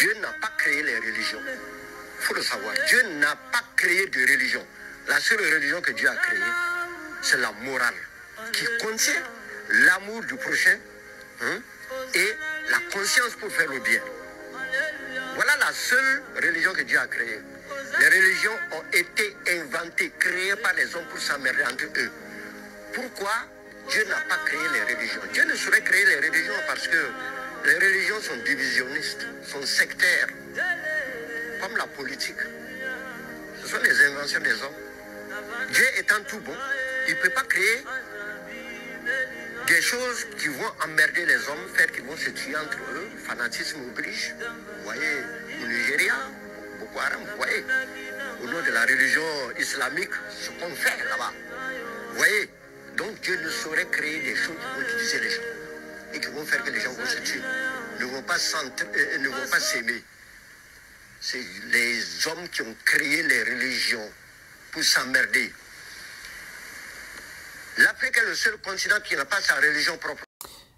Dieu n'a pas créé les religions. Il faut le savoir. Dieu n'a pas créé de religion. La seule religion que Dieu a créée, c'est la morale, qui contient l'amour du prochain et la conscience pour faire le bien. Voilà la seule religion que Dieu a créée. Les religions ont été inventées, créées par les hommes pour s'emmerder entre eux. Pourquoi Dieu n'a pas créé les religions? Dieu ne saurait créer les religions parce que les religions sont divisionnistes, sont sectaires, comme la politique. Ce sont les inventions des hommes. Dieu étant tout bon, il ne peut pas créer des choses qui vont emmerder les hommes, faire qu'ils vont se tuer entre eux. Fanatisme oblige. Vous voyez, au Nigeria, Boko Haram, vous voyez, au nom de la religion islamique, ce qu'on fait là-bas. Vous voyez, donc Dieu ne saurait créer des choses qui vont diviser les gens et qui vont faire que les gens vont se tuer, ne vont pas s'aimer. C'est les hommes qui ont créé les religions pour s'emmerder. L'Afrique est le seul continent qui n'a pas sa religion propre.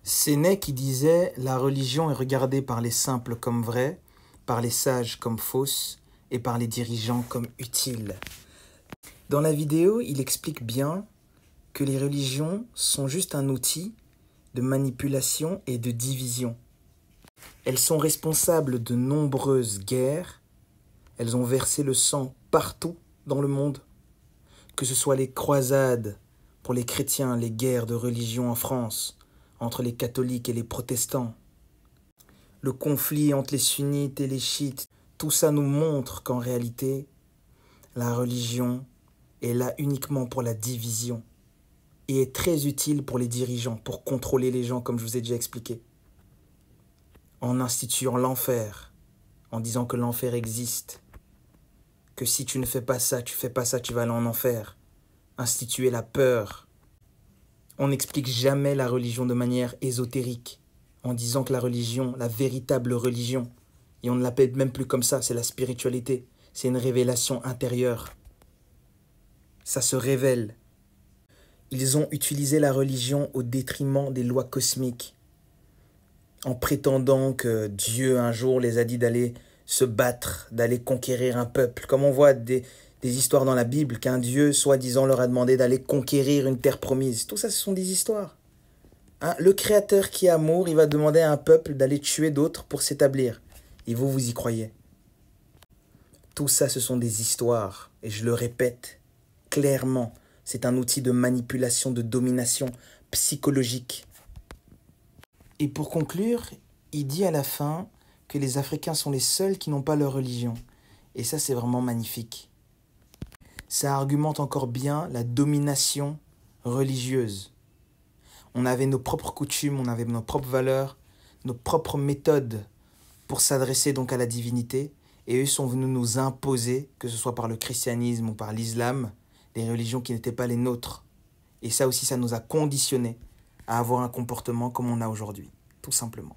Sénèque qui disait « La religion est regardée par les simples comme vraie, par les sages comme fausse et par les dirigeants comme utile. » Dans la vidéo, il explique bien que les religions sont juste un outil de manipulation et de division. Elles sont responsables de nombreuses guerres. Elles ont versé le sang partout dans le monde, que ce soit les croisades pour les chrétiens, les guerres de religion en France, entre les catholiques et les protestants, le conflit entre les sunnites et les chiites. Tout ça nous montre qu'en réalité, la religion est là uniquement pour la division et est très utile pour les dirigeants, pour contrôler les gens, comme je vous ai déjà expliqué. En instituant l'enfer, en disant que l'enfer existe, que si tu ne fais pas ça, tu vas aller en enfer. Instituer la peur. On n'explique jamais la religion de manière ésotérique, en disant que la religion, la véritable religion, et on ne l'appelle même plus comme ça, c'est la spiritualité, c'est une révélation intérieure. Ça se révèle. Ils ont utilisé la religion au détriment des lois cosmiques, en prétendant que Dieu un jour les a dit d'aller se battre, d'aller conquérir un peuple. Comme on voit des histoires dans la Bible, qu'un Dieu, soi-disant, leur a demandé d'aller conquérir une terre promise. Tout ça, ce sont des histoires. Hein? Le Créateur qui est amour, il va demander à un peuple d'aller tuer d'autres pour s'établir. Et vous, vous y croyez. Tout ça, ce sont des histoires. Et je le répète clairement, c'est un outil de manipulation, de domination psychologique. Et pour conclure, il dit à la fin que les Africains sont les seuls qui n'ont pas leur religion. Et ça, c'est vraiment magnifique. Ça argumente encore bien la domination religieuse. On avait nos propres coutumes, on avait nos propres valeurs, nos propres méthodes pour s'adresser donc à la divinité. Et eux sont venus nous imposer, que ce soit par le christianisme ou par l'islam, des religions qui n'étaient pas les nôtres. Et ça aussi, ça nous a conditionnés à avoir un comportement comme on a aujourd'hui, tout simplement.